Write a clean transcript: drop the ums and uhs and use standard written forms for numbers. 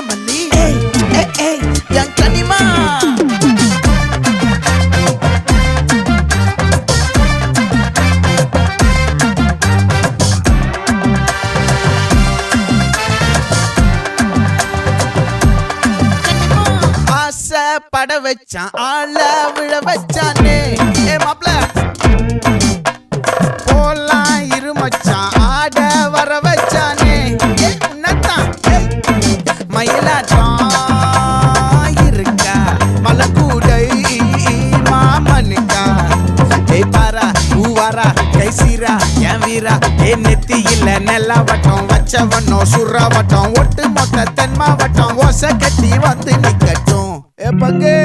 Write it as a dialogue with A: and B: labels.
A: மல்லி என் கனிமா பட வச்சான் ஆள விழ வச்சானே மாப்ள போலாம் இருமச்சான் ஆட வர வச்சானே உன்னதான் மயிலாட்டம் இருக்கா மலக்கூடை மாமனுக்கா பாரா ஊவாரா கைசீரா என் வீரா நெத்தி இல்ல நெல்லா வட்டம் வச்ச வண்ணம் சுறா வட்டம் ஒட்டு மொத்த தென் மாவட்டம் ஓசை கட்டி வந்து நிக்கட்டும் பங்கே